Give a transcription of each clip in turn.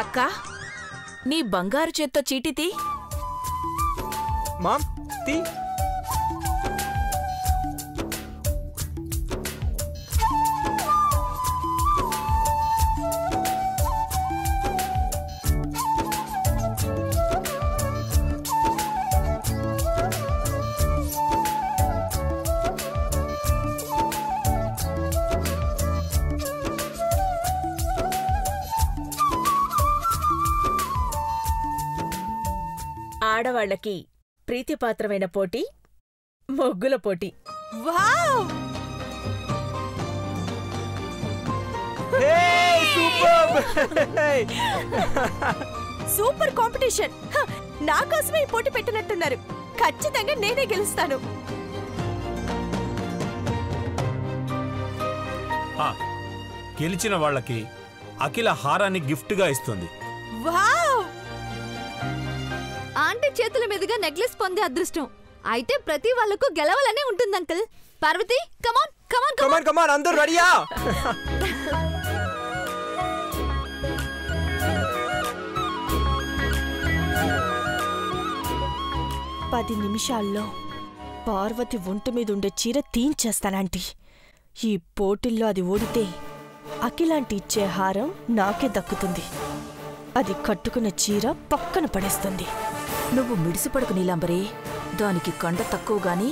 అక్కా, నీ బంగారు చేత్తో చీటీ తీ. మామ్ తీ. ఆడవాళ్లకి ప్రీతిపాత్రమైన పోటీ ముగ్గుల పోటీ. వావ్! Super competition. నా కోసమే ఈ పోటీ పెట్టినట్టున్నారు. ఖచ్చితంగా నేనే గెలుస్తాను. గెలిచిన వాళ్ళకి అఖిల హారాన్ని గిఫ్ట్గా ఇస్తుంది. వావ్! ఆంటీ చేతుల మీదుగా నెక్లెస్ పొందే అదృష్టం అయితే ప్రతి వాళ్ళకు గెలవాలనే ఉంటుంది అంకుల్. పార్వతి, కమాన్ కమాన్ కమాన్ కమాన్, అందరూ రెడీయా? 10 నిమిషాల్లో పార్వతి ఒంటి మీదుండే చీర తీయించేస్తానంటీ. ఈ పోటీల్లో అది ఓడితే అఖిలాంటి ఇచ్చే హారం నాకే దక్కుతుంది. అది కట్టుకున్న చీర పక్కన పడేస్తుంది. నువ్వు మిడిసిపడకు నీలాంబరి. దానికి కండ తక్కువగాని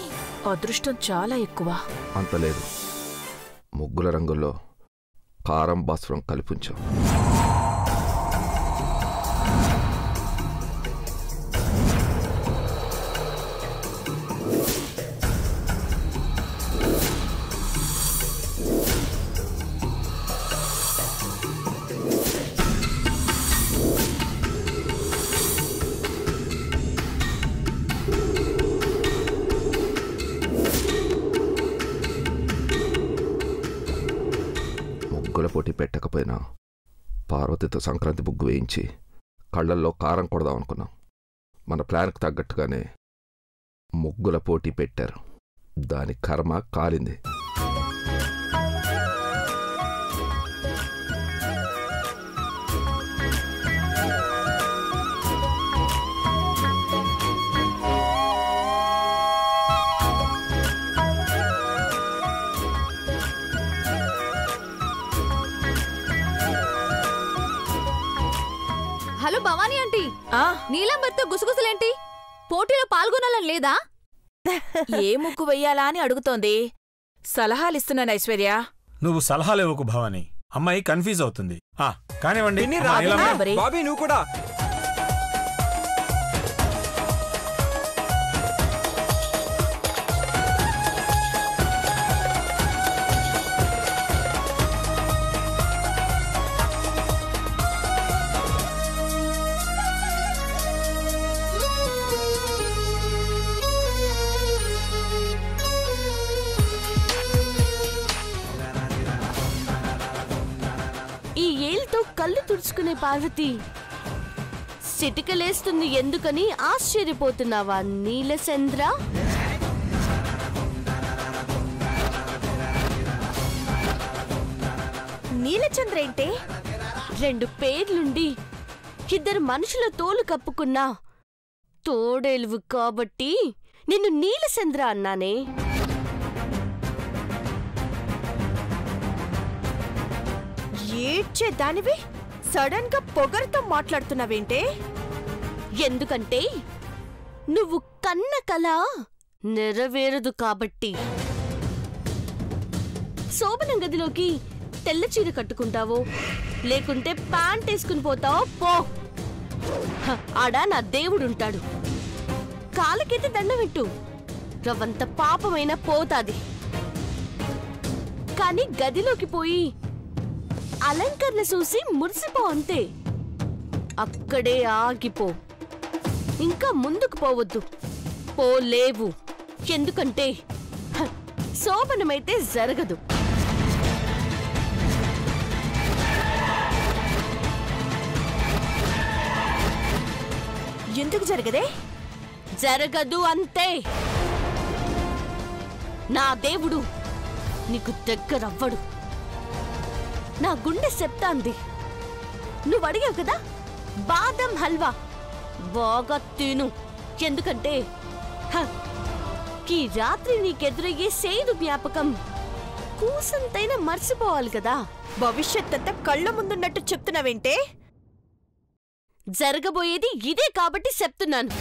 అదృష్టం చాలా ఎక్కువ. అంతలేదు. ముగ్గుల రంగుల్లో కారం భాస్వరం కలిపించాం. ముగ్గుల పోటీ పెట్టకపోయినా పార్వతితో సంక్రాంతి ముగ్గు వేయించి కళ్ళల్లో కారం కొడదాం అనుకున్నాం. మన ప్లాన్కి తగ్గట్టుగానే ముగ్గుల పోటీ పెట్టారు. దాని కర్మ కాలింది. హలో భవానీ ఆంటీ, నీలంబర్తో గుసగుసలేంటి? పోటీలో పాల్గొనాలని లేదా? ఏ ముగ్గు వెయ్యాలా అని అడుగుతోంది. సలహాలిస్తున్నాను ఐశ్వర్య. నువ్వు సలహాలేవకు భవానీ, అమ్మాయి కన్ఫ్యూజ్ అవుతుంది. కానివ్వండి. బాబీ నువ్వు కూడా. కళ్ళు తుడుచుకునే పార్వతి చిటికలేస్తుంది ఎందుకని ఆశ్చర్యపోతున్నావా నీలచంద్ర? నీలచంద్ర ఏంటే? 2 పేర్లుండి 2 మనుషుల తోలు కప్పుకున్నా తోడేలువు కాబట్టి నిన్ను నీలచంద్ర అన్నానే. ఏడ్చే దానివి సడన్ గా పొగరుతో మాట్లాడుతున్నావేంటే? ఎందుకంటే నువ్వు కన్న కల నెరవేరదు కాబట్టి. శోభన గదిలోకి తెల్ల చీర కట్టుకుంటావో లేకుంటే ప్యాంట్ వేసుకుని పోతావో పో. ఆడ నా దేవుడుంటాడు. కాలకైతే దండమిట్టు, రవంత పాపమైనా పోతాది. కాని గదిలోకి పోయి అలంకరణ చూసి మురిసిపో అంతే. అక్కడే ఆగిపో, ఇంకా ముందుకు పోవద్దు. పోలేవు. ఎందుకంటే శోభనమైతే జరగదు. ఎందుకు జరగదే? జరగదు అంతే. నా దేవుడు నీకు దగ్గరవ్వడు. నా గుండె చెప్తాంది. నువ్వు అడిగావు కదా బాదం హల్వా బాగా తిను. ఎందుకంటే ఈ రాత్రి నీకెదురయ్యే సేదు జ్ఞాపకం కూసంతైనా మర్చిపోవాలి కదా. భవిష్యత్తంతా కళ్ళ ముందున్నట్టు చెప్తున్నావేంటే? జరగబోయేది ఇదే కాబట్టి చెప్తున్నాను.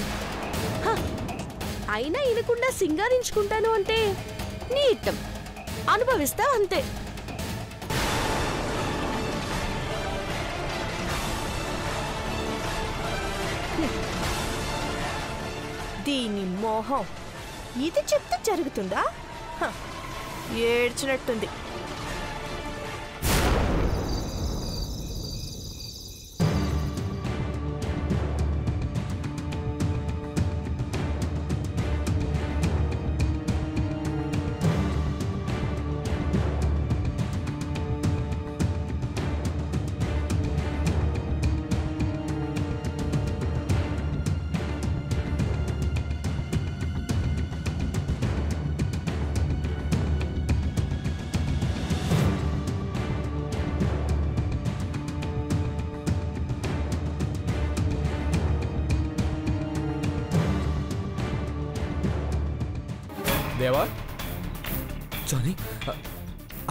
అయినా ఇనకుండా సింగారించుకుంటాను అంటే నీ ఇష్టం, అనుభవిస్తా అంతే. దీని మోహం ఇది చెప్తే జరుగుతుందా? ఏడ్చినట్టుంది. దేవా, జానీ,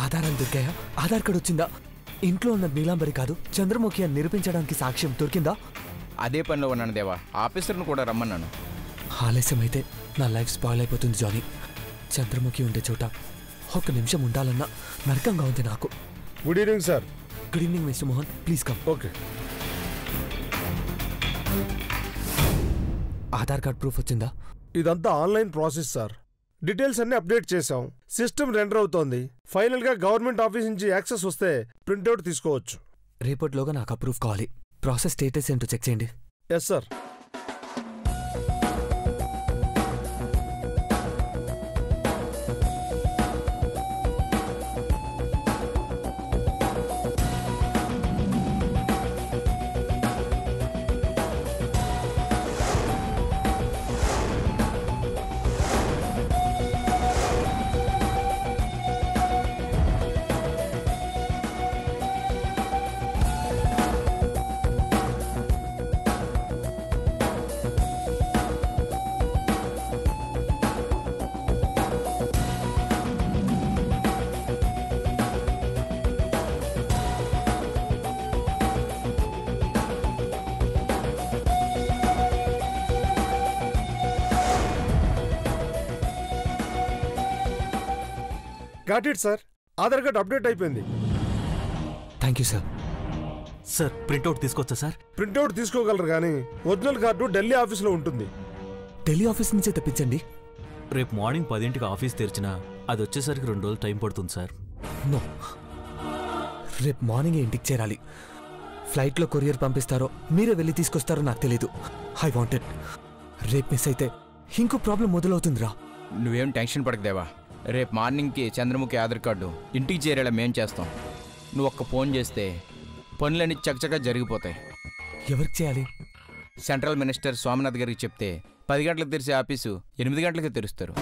ఆధారాలు దొరికాయా? ఆధార్ కార్డు వచ్చిందా? ఇంట్లో ఉన్న నీలాంబరి కాదు చంద్రముఖి అని నిరూపించడానికి సాక్ష్యం దొరికిందా? అదే పనిలో ఉన్నాను దేవా. ఆఫీసర్ను కూడా రమ్మన్నాను. ఆలస్యమైతే నా లైఫ్ స్పాయిల్ అయిపోతుంది జానీ. చంద్రముఖి ఉండే చోట ఒక్క నిమిషం ఉండాలన్నా నరకంగా ఉంది నాకు. Good evening sir. Good evening mister Mohan, please come. Okay. Aadhaar card proof వచ్చిందా? ఇదంతా ఆన్లైన్ ప్రాసెస్ సార్. డీటెయిల్స్ అన్ని అప్డేట్ చేశాం. సిస్టమ్ రెండర్ అవుతోంది. ఫైనల్ గా గవర్నమెంట్ ఆఫీస్ నుంచి యాక్సెస్ వస్తే ప్రింట్అవుట్ తీసుకోవచ్చు. రేపటిలోగా నాకు అప్రూవ్ కావాలి. ప్రాసెస్ స్టేటస్ ఏంటో చెక్ చేయండి. Yes sir. Got it sir. Aadhaar card update అయిపోయింది. Thank you sir. Sir printout తీసుకొచ్చా సార్? ప్రింట్అవుట్ తీసుకోగలరు కానీ ఒరిజినల్ కార్డు ఢిల్లీ ఆఫీస్లో ఉంటుంది. ఢిల్లీ ఆఫీస్ నుంచే తెప్పించండి. రేపు మార్నింగ్ 10ంటికి ఆఫీస్ తెరిచినా అది వచ్చేసరికి 2 రోజులు టైం పడుతుంది సార్. నో, రేపు మార్నింగ్ ఇంటికి చేరాలి. ఫ్లైట్లో కొరియర్ పంపిస్తారో మీరే వెళ్ళి తీసుకొస్తారో నాకు తెలీదు. I wanted. రేపు మిస్ అయితే ఇంకో ప్రాబ్లం మొదలవుతుందిరా. నువ్వేం టెన్షన్ పడకు దేవా. రేపు మార్నింగ్కి చంద్రముఖి ఆధార్ కార్డు ఇంటికి చేరేలా మేం చేస్తాం. నువ్వు ఒక్క ఫోన్ చేస్తే పనులన్నీ చకచకా జరిగిపోతాయి. ఎవరికి చేయాలి? సెంట్రల్ మినిస్టర్ స్వామినాథ్ గారికి చెప్తే 10 గంటలకు తెరిచే ఆఫీసు 8 గంటలకే తెరుస్తారు.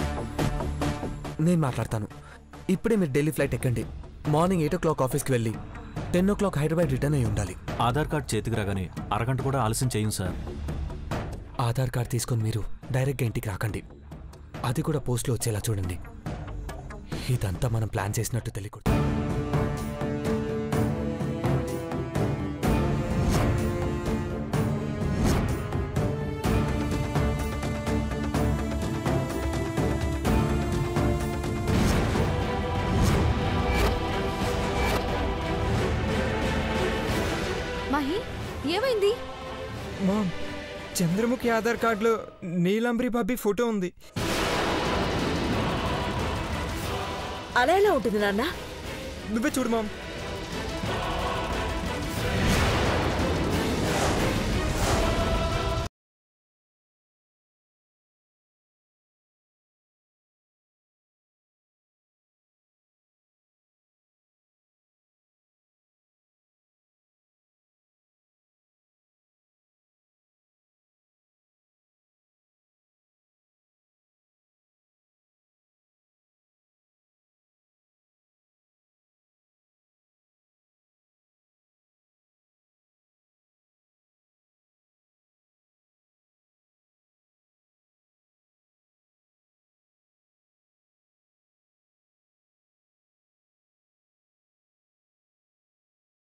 నేను మాట్లాడతాను. ఇప్పుడే మీరు ఢిల్లీ ఫ్లైట్ ఎక్కండి. మార్నింగ్ 8 o'clock ఆఫీస్కి వెళ్ళి 10 o'clock హైదరాబాద్ రిటర్న్ అయి ఉండాలి. ఆధార్ కార్డ్ చేతికి రాగానే అరగంట కూడా ఆలస్యం చేయం సార్. ఆధార్ కార్డ్ తీసుకొని మీరు డైరెక్ట్గా ఇంటికి రాకండి. అది కూడా పోస్ట్లో వచ్చేలా చూడండి. ఇదంతా మనం ప్లాన్ చేసినట్టు తెలియకూడదు. మహి, ఏమైంది? మామ్, చంద్రముఖి ఆధార్ కార్డులో నీలాంబరి బాబీ ఫోటో ఉంది. అలా ఎలా ఉంటుంది నాన్న? నువ్వే చూడు మామ్.